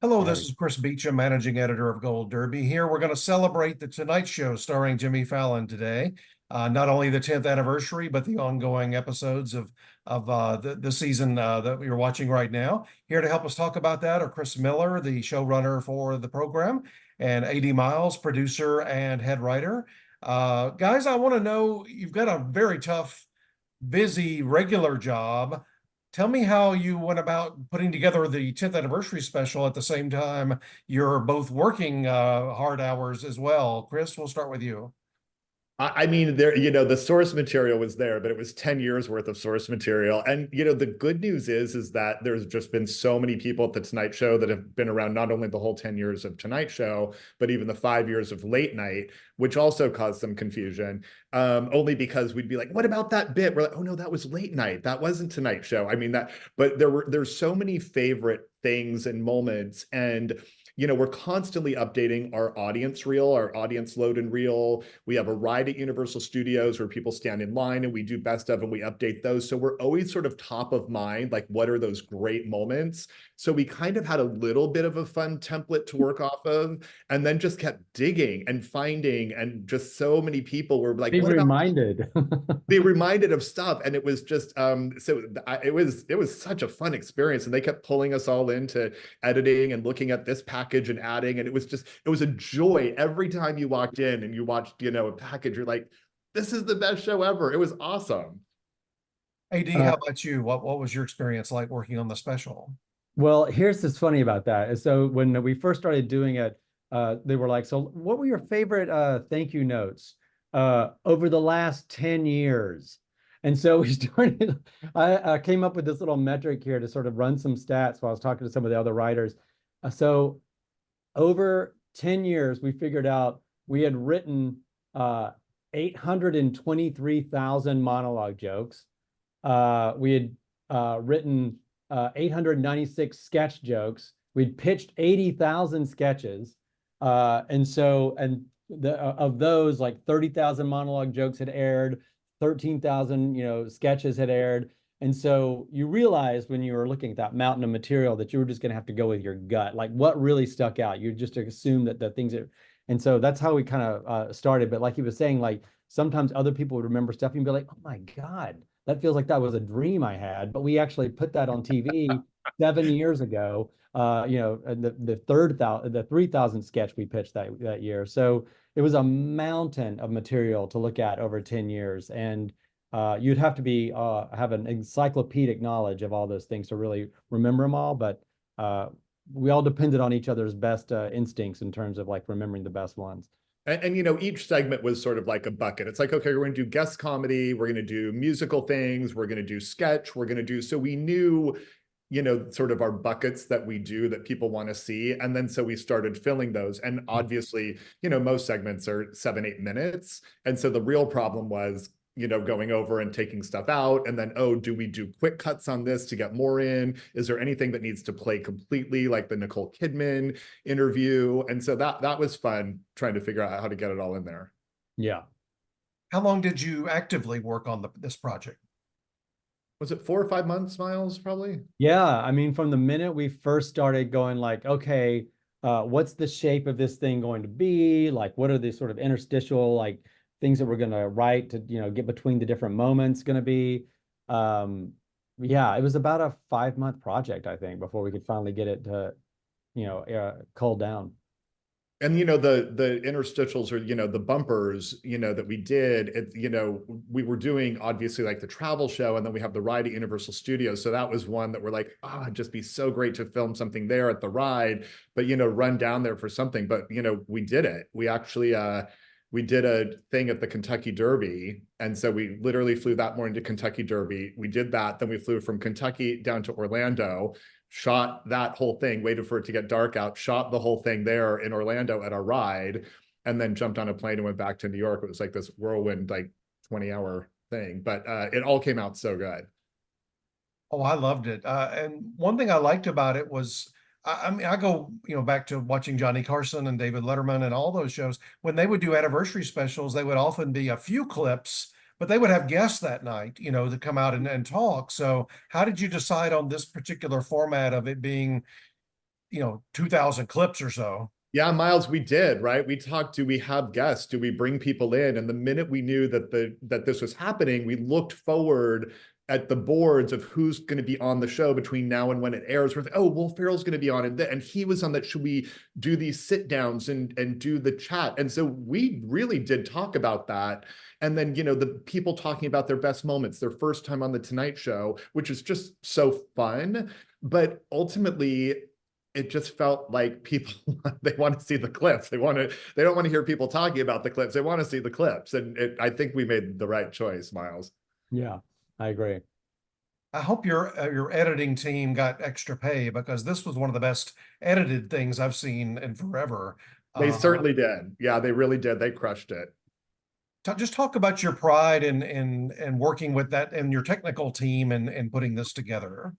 Hello, this Hi. is Chris Beachum, managing editor of Gold Derby. Here, we're going to celebrate the Tonight Show starring Jimmy Fallon today. Not only the 10th anniversary, but the ongoing episodes of the season that you're watching right now. Here to help us talk about that are Chris Miller, the showrunner for the program, and A.D. Miles, producer and head writer. Guys, I want to know, you've got a very tough, busy, regular job. Tell me how you went about putting together the 10th anniversary special at the same time you're both working hard hours as well. Chris, we'll start with you. I mean, there, the source material was there, but it was 10 years worth of source material. And, the good news is that there's just been so many people at the Tonight Show that have been around not only the whole 10 years of Tonight Show, but even the 5 years of late night, which also caused some confusion. Only because we'd be like, what about that bit? We're like, oh no, that was late night. That wasn't Tonight Show. I mean, but there's so many favorite things and moments. And we're constantly updating our audience reel, our audience load and reel. We have a ride at Universal Studios where people stand in line and we do best of and we update those. So we're always sort of top of mind, like what are those great moments? So we kind of had a little bit of a fun template to work off of, and then just kept digging and finding, and just so many people were like, Be what about reminded. be reminded of stuff? And it was just it was such a fun experience, and they kept pulling us all into editing and looking at this package and adding, and it was a joy every time you walked in and you watched a package. You're like, this is the best show ever. It was awesome. AD, Uh, how about you? What was your experience like working on the special? well, here's what's funny about that. So when we first started doing it, they were like, "So, what were your favorite thank you notes over the last 10 years?" And so we started. I came up with this little metric here to sort of run some stats while I was talking to some of the other writers. So over 10 years, we figured out we had written 823,000 monologue jokes. We had written 896 sketch jokes. We'd pitched 80,000 sketches. And of those, like 30,000 monologue jokes had aired, 13,000, sketches had aired. And so you realized when you were looking at that mountain of material that you were just going to have to go with your gut. Like what really stuck out? You just assume that the things that, and so that's how we kind of started. But like he was saying, like sometimes other people would remember stuff and be like, oh my God, that feels like that was a dream I had. But we actually put that on TV 7 years ago. And the 3,000 sketch we pitched that year. So it was a mountain of material to look at over 10 years. And you'd have to have an encyclopedic knowledge of all those things to really remember them all. But we all depended on each other's best instincts in terms of like remembering the best ones. And each segment was sort of like a bucket. It's like, okay, we're going to do guest comedy, we're going to do musical things, we're going to do sketch, we're going to do. So we knew, sort of our buckets that we do that people want to see. And then so we started filling those. And obviously, most segments are 7-8 minutes. And so the real problem was, going over and taking stuff out. And then, oh, do we do quick cuts on this to get more in? Is there anything that needs to play completely, like the Nicole Kidman interview? And so that was fun trying to figure out how to get it all in there. Yeah. How long did you actively work on this project? Was it 4 or 5 months, Miles, probably? Yeah, I mean, from the minute we first started going like, okay, what's the shape of this thing going to be? Like, what are the sort of interstitial like things that we're going to write to, get between the different moments going to be? Um, yeah, it was about a 5 month project, I think, before we could finally get it to, cull down. And the interstitials, or the bumpers, that we did it, we were doing obviously like the travel show, and then we have the ride at Universal Studios. So that was one that we're like, it'd just be so great to film something there at the ride, but run down there for something. But we did it. We actually we did a thing at the Kentucky Derby, and so we literally flew that morning to Kentucky Derby. We did that, then we flew from Kentucky down to Orlando, shot that whole thing, waited for it to get dark out, shot the whole thing there in Orlando at our ride, and then jumped on a plane and went back to New York. It was like this whirlwind, like 20-hour thing, but it all came out so good. Oh, I loved it. And one thing I liked about it was, I mean, I go, back to watching Johnny Carson and David Letterman and all those shows. When they would do anniversary specials, they would often be a few clips, but they would have guests that night, to come out and talk. So how did you decide on this particular format of it being 2,000 clips or so. Yeah, Miles, we did, right? We talked, do we have guests? Do we bring people in? And the minute we knew that this was happening, we looked forward at the boards of who's going to be on the show between now and when it airs. We're like, oh, Will Ferrell's going to be on it. And he was on that. Should we do these sit downs and do the chat? And so we really did talk about that. And then, the people talking about their best moments, their first time on the Tonight Show, which is just so fun. But ultimately, it just felt like people, they want to see the clips. They don't want to hear people talking about the clips. They want to see the clips. And I think we made the right choice, Miles. Yeah, I agree. I hope your editing team got extra pay, because this was one of the best edited things I've seen in forever. They certainly did. Yeah, they really did. They crushed it. Just talk about your pride in working with that and your technical team and putting this together.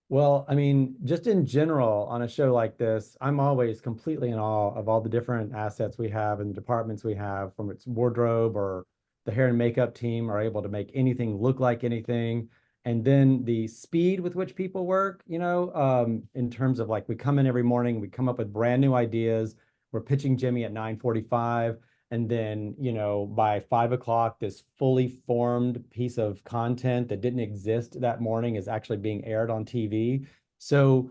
Well, I mean, just in general, on a show like this, I'm always completely in awe of all the different assets we have and departments we have, from its wardrobe, or the hair and makeup team are able to make anything look like anything. And then the speed with which people work, in terms of, like, we come in every morning, we come up with brand new ideas. We're pitching Jimmy at 9:45. And then, by 5 o'clock, this fully formed piece of content that didn't exist that morning is actually being aired on TV. So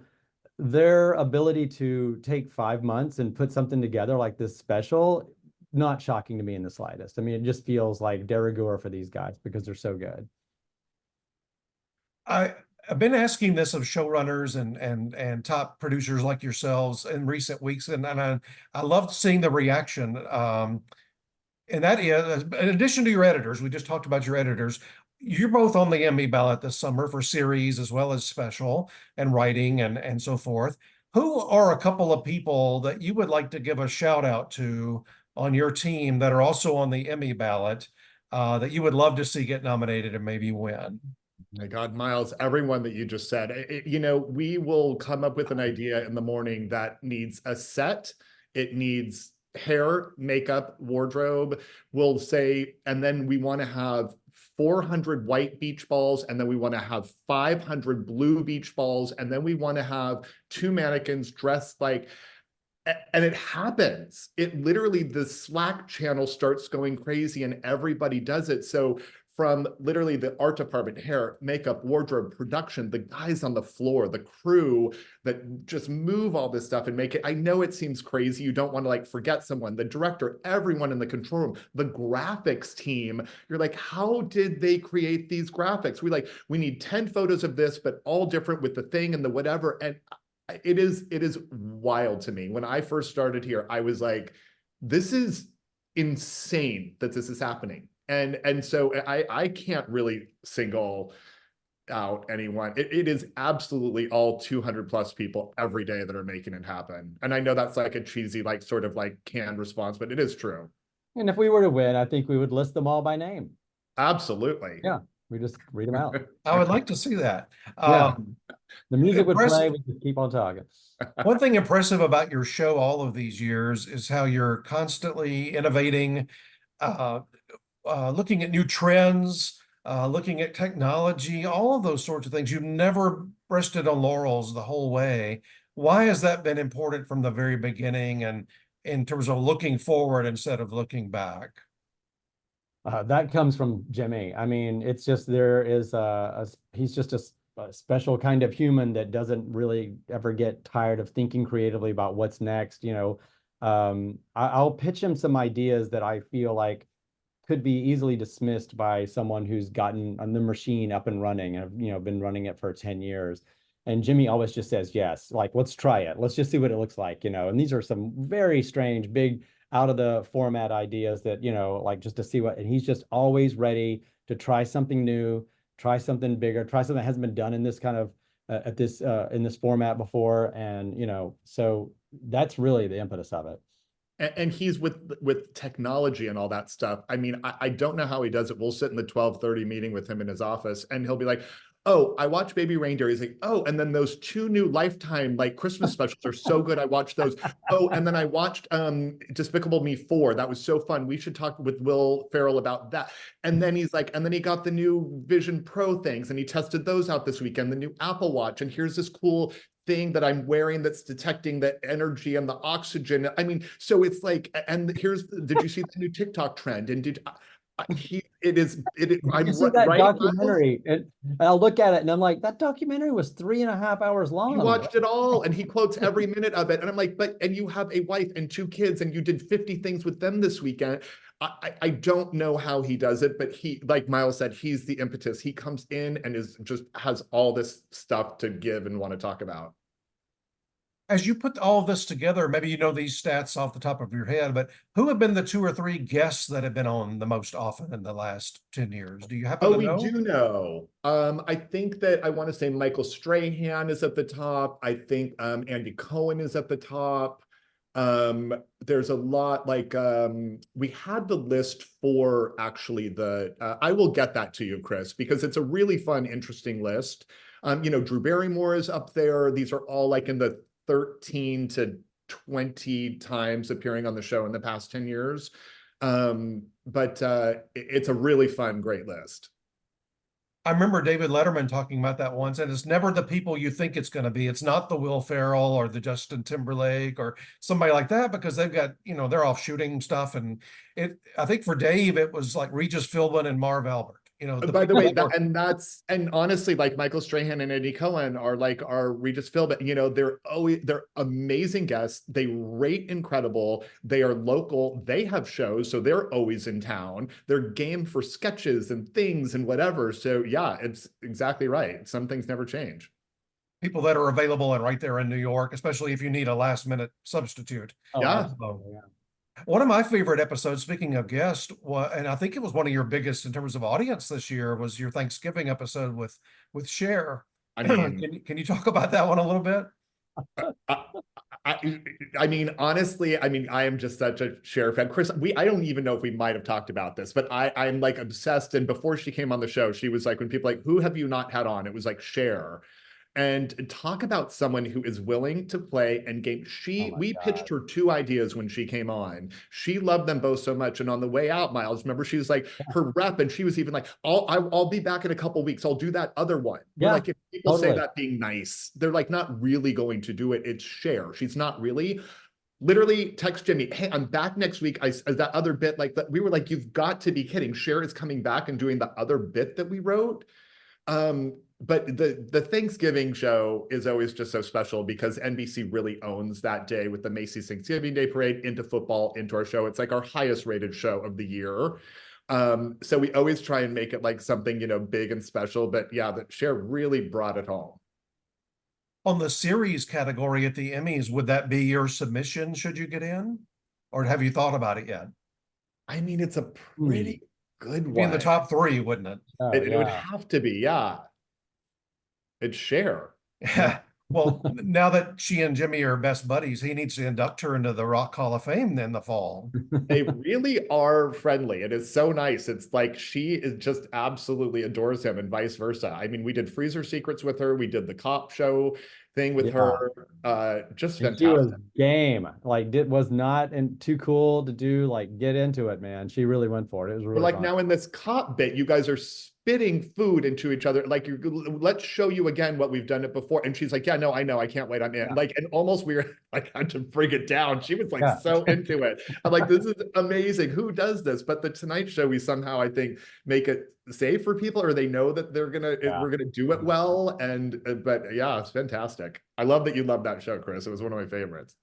their ability to take 5 months and put something together like this special, not shocking to me in the slightest. I mean, it just feels like de rigueur for these guys because they're so good. I've been asking this of showrunners and top producers like yourselves in recent weeks, and I loved seeing the reaction. And that is, in addition to your editors, we just talked about your editors. You're both on the Emmy ballot this summer for series as well as special and writing and so forth. Who are a couple of people that you would like to give a shout out to on your team that are also on the Emmy ballot, that you would love to see get nominated and maybe win? My God, Miles, everyone that you just said, we will come up with an idea in the morning that needs a set. It needs hair, makeup, wardrobe. We'll say, and then we want to have 400 white beach balls, and then we want to have 500 blue beach balls, and then we want to have 2 mannequins dressed like, and it happens. It literally, the Slack channel starts going crazy and everybody does it. So from literally the art department, hair, makeup, wardrobe, production, the guys on the floor, the crew that just move all this stuff and make it. I know it seems crazy. You don't want to forget someone, the director, everyone in the control room, the graphics team. You're like, how did they create these graphics? We need 10 photos of this, but all different with the thing and the whatever. And it is wild to me. When I first started here, I was like, this is insane that this is happening. And so I can't really single out anyone. It is absolutely all 200 plus people every day that are making it happen. And I know that's like a cheesy, sort of canned response, but it is true. And if we were to win, I think we would list them all by name. Absolutely. Yeah, we just read them out. I would like to see that. Yeah. The music would play, Impressive. we just keep on talking. One thing impressive about your show all of these years is how you're constantly innovating, looking at new trends, looking at technology, all of those sorts of things. You've never rested on laurels the whole way. Why has that been important from the very beginning, and in terms of looking forward instead of looking back? That comes from Jimmy. I mean, it's just, there is he's just a special kind of human that doesn't really ever get tired of thinking creatively about what's next. I'll pitch him some ideas that I feel like could be easily dismissed by someone who's gotten the machine up and running and been running it for 10 years. And Jimmy always just says yes, let's try it, let's just see what it looks like. And these are some very strange, big, out of the format ideas that just to see what. And he's just always ready to try something new, try something bigger, try something that hasn't been done in this kind of in this format before. And so that's really the impetus of it. And he's with technology and all that stuff. I mean, I don't know how he does it. We'll sit in the 12:30 meeting with him in his office and he'll be like, oh, I watched Baby Reindeer. He's like, oh, and then those 2 new Lifetime like Christmas specials are so good. I watched those. Oh, and then I watched Despicable Me 4. That was so fun. We should talk with Will Ferrell about that. And then he's like, and then he got the new Vision Pro things and he tested those out this weekend, the new Apple Watch. And here's this cool thing that I'm wearing that's detecting the energy and the oxygen. I mean, so it's like, and here's, did you see the new TikTok trend? And Did you I'm see that right, Miles? documentary? And I'll look at it and I'm like, that documentary was 3.5 hours long. He watched it all and he quotes every minute of it. And I'm like, and you have a wife and 2 kids and you did 50 things with them this weekend. I don't know how he does it, but he, like Miles said, he's the impetus. He comes in and has all this stuff to give and want to talk about. As you put all of this together, maybe you know these stats off the top of your head, but who have been the 2 or 3 guests that have been on the most often in the last 10 years? Do you happen Oh, to we know? do know. I think that I want to say Michael Strahan is at the top. I think Andy Cohen is at the top. There's a lot like we had the list for actually I will get that to you, Chris, because it's a really fun, interesting list. Drew Barrymore is up there. These are all like in the 13 to 20 times appearing on the show in the past 10 years. But it's a really fun, great list. I remember David Letterman talking about that once, and it's never the people you think it's going to be. It's not the Will Ferrell or the Justin Timberlake or somebody like that, because they've got, they're off shooting stuff. And I think for Dave, it was like Regis Philbin and Marv Albert. By the way, and honestly, like Michael Strahan and Andy Cohen are like our Regis Philbin. They're amazing guests. They rate incredible. They are local. They have shows, so they're always in town. They're game for sketches and things and whatever. So yeah, it's exactly right. Some things never change. People that are available and right there in New York, especially if you need a last minute substitute. Oh, Yeah. absolutely, yeah. One of my favorite episodes, speaking of guests, and I think it was one of your biggest in terms of audience this year, was your Thanksgiving episode with Cher. I mean, can you talk about that one a little bit? I mean, honestly, I am just such a Cher fan. Chris, I don't even know if we might have talked about this, but I'm like obsessed. And before she came on the show, she was like, when people like, who have you not had on? It was like Cher. And talk about someone who is willing to play and game. We pitched her 2 ideas when she came on. She loved them both so much. And on the way out, Miles, remember, she was like her rep, and she was even like, I'll be back in a couple weeks. I'll do that other one. Yeah, like, if people totally say that being nice, they're like not really going to do it. It's Cher. She's not really. Literally text Jimmy, hey, I'm back next week. That other bit, like that, we were like, you've got to be kidding. Cher is coming back and doing the other bit that we wrote. But the Thanksgiving show is always just so special because NBC really owns that day with the Macy's Thanksgiving Day Parade into football, into our show. It's like our highest rated show of the year. So we always try and make it like something, big and special. But yeah, that Cher really brought it home. On the series category at the Emmys, would that be your submission should you get in? Or have you thought about it yet? I mean, it's a pretty good one. Be in the top 3, wouldn't it? Oh, it would have to be, yeah. It's Cher. Yeah. Well, now that she and Jimmy are best buddies, he needs to induct her into the Rock Hall of Fame in the fall. They really are friendly. It is so nice. It's like she is just absolutely adores him and vice versa. I mean, we did Freezer Secrets with her. We did the cop show thing with her. Just fantastic. She was game. Like, was not too cool to do. Like, get into it, man. She really went for it. It was really like fun. Now in this cop bit, you guys are spitting food into each other. Like, let's show you again what we've done it before. And she's like, yeah, no, I know. I can't wait. I'm in. Yeah. Like, and almost we were like, had to bring it down. She was like so into it. I'm like, this is amazing. Who does this? But the Tonight Show, we somehow, I think, make it safe for people, or they know that we're gonna do it well. And but yeah, it's fantastic. I love that you love that show, Chris. It was one of my favorites.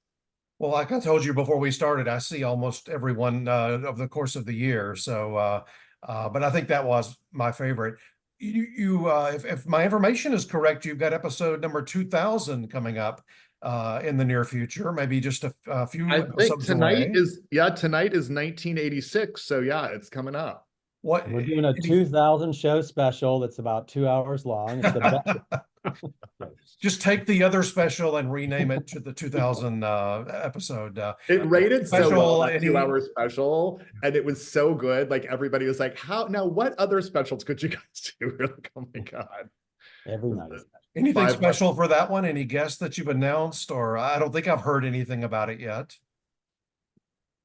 Well, like I told you before we started, I see almost everyone over the course of the year. So, but I think that was my favorite. If my information is correct, you've got episode number 2000 coming up in the near future. Maybe just a few. I think tonight is 1986. So yeah, it's coming up. What we're doing a 2000 show special that's about 2 hours long. It's the best. Just take the other special and rename it to the 2000 episode. It rated so well, that 2 hour special, and it was so good. Like everybody was like, "How now? What other specials could you guys do?" We're like, "Oh my god!" Every night is special. Anything 500 special for that one? Any guests that you've announced, or I don't think I've heard anything about it yet.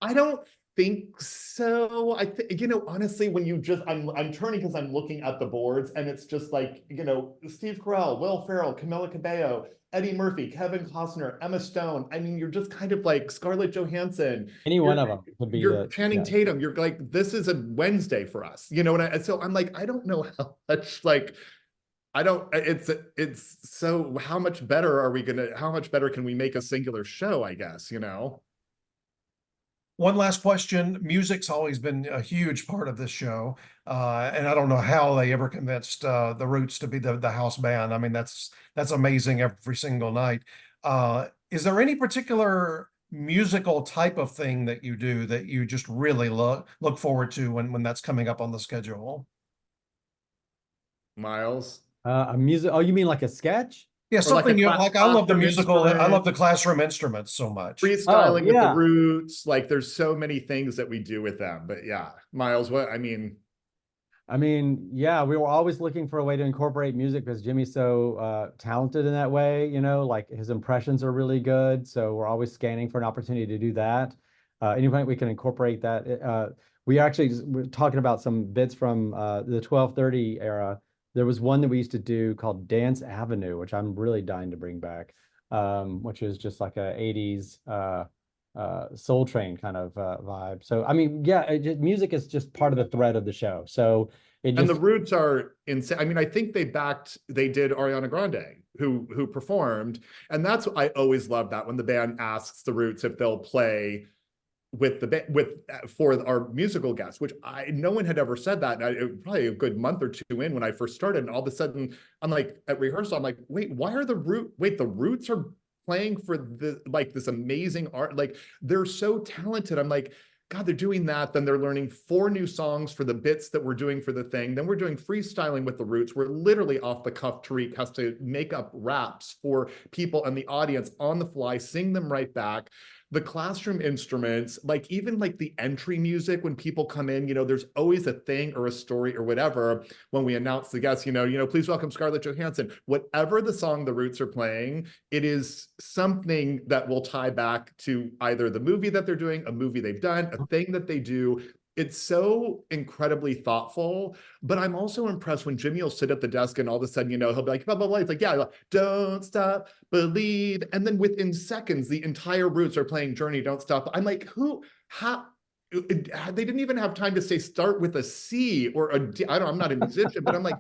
I don't think so. I think, honestly, when you just, I'm turning because I'm looking at the boards and it's just like, Steve Carell, Will Ferrell, Camila Cabello, Eddie Murphy, Kevin Costner, Emma Stone. I mean, you're just kind of like Scarlett Johansson. Any one of them could be You're the Channing Tatum. You're like, this is a Wednesday for us, and so I'm like, I don't know how much like, I don't, it's so how much better are we gonna, how much better can we make a singular show, I guess, One last question. Music's always been a huge part of this show. And I don't know how they ever convinced the Roots to be the house band. I mean, that's amazing every single night. Is there any particular musical type of thing that you do that you just really look forward to when that's coming up on the schedule? Miles? A music. Oh, you mean like a sketch? Yeah, Or like something a you like. I love the classroom musical. I love the instrument, classroom instruments so much. freestyling with the yeah. Roots. Like there's so many things that we do with them. But yeah, Miles, I mean, yeah, we were always looking for a way to incorporate music because Jimmy's so talented in that way, like his impressions are really good. So we're always scanning for an opportunity to do that. Anytime we can incorporate that. We're talking about some bits from the 12:30 era. There was one that we used to do called Dance Avenue, which I'm really dying to bring back, which is just like a 80s Soul Train kind of vibe. So I mean, yeah, music is just part of the thread of the show. So it and the just Roots are insane. I mean, I think they did Ariana Grande, who performed, and that's I always love that when the band asks the Roots if they'll play with for our musical guests, which no one had ever said that. And it was probably a good month or two in when I first started, and all of a sudden I'm like at rehearsal, I'm like, wait, why are the Roots are playing for this amazing art, like they're so talented. I'm like, God, they're doing that. Then they're learning 4 new songs for the bits that we're doing for the thing. Then we're doing freestyling with the Roots. We're literally off the cuff. Tariq has to make up raps for people and the audience on the fly, sing them right back. The classroom instruments, like even like the entry music when people come in, there's always a thing or a story or whatever when we announce the guests, please welcome Scarlett Johansson. Whatever the song the Roots are playing, it is something that will tie back to either the movie that they're doing, a movie they've done, a thing that they do. It's so incredibly thoughtful, but I'm also impressed when Jimmy will sit at the desk and all of a sudden, he'll be like, blah, blah, blah. It's like, yeah, don't stop, believe. And then within seconds, the entire Roots are playing Journey, Don't Stop. I'm like, how? They didn't even have time to say start with a C or a D. I'm not a musician, but I'm like,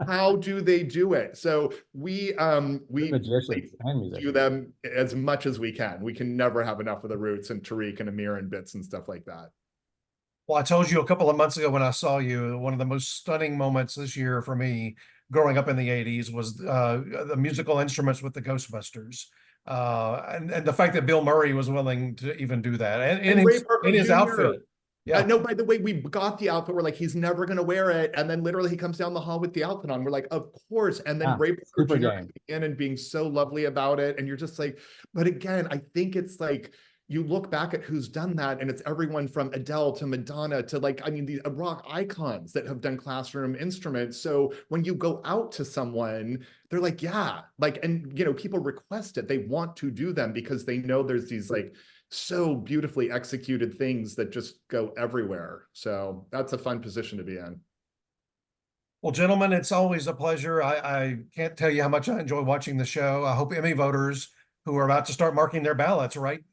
how do they do it? So we magicians and musicians. do them as much as we can. We can never have enough of the Roots and Tariq and Amir and bits and stuff like that. Well, I told you a couple of months ago when I saw you, one of the most stunning moments this year for me growing up in the 80s was the musical instruments with the Ghostbusters. And the fact that Bill Murray was willing to even do that and in his outfit. Yeah. No, by the way, we got the outfit. We're like, he's never going to wear it. And then literally he comes down the hall with the outfit on. We're like, of course. And then Ray Parker Jr. coming in and being so lovely about it. And you're just like, but again, I think it's like, you look back at who's done that, and it's everyone from Adele to Madonna to these rock icons that have done classroom instruments. So when you go out to someone, they're like, yeah, and people request it. They want to do them because they know there's these so beautifully executed things that just go everywhere. So that's a fun position to be in. Well, gentlemen, it's always a pleasure. I can't tell you how much I enjoy watching the show. I hope Emmy voters who are about to start marking their ballots right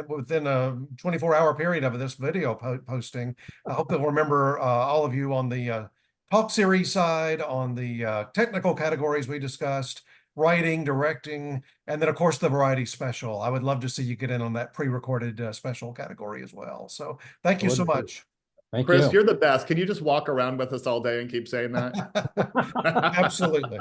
within a 24-hour period of this video posting. I hope they'll remember all of you on the talk series side, on the technical categories we discussed, writing, directing, and then of course the variety special. I would love to see you get in on that pre-recorded special category as well. So thank you so much. Thank Chris, you. You're the best. Can you just walk around with us all day and keep saying that? Absolutely.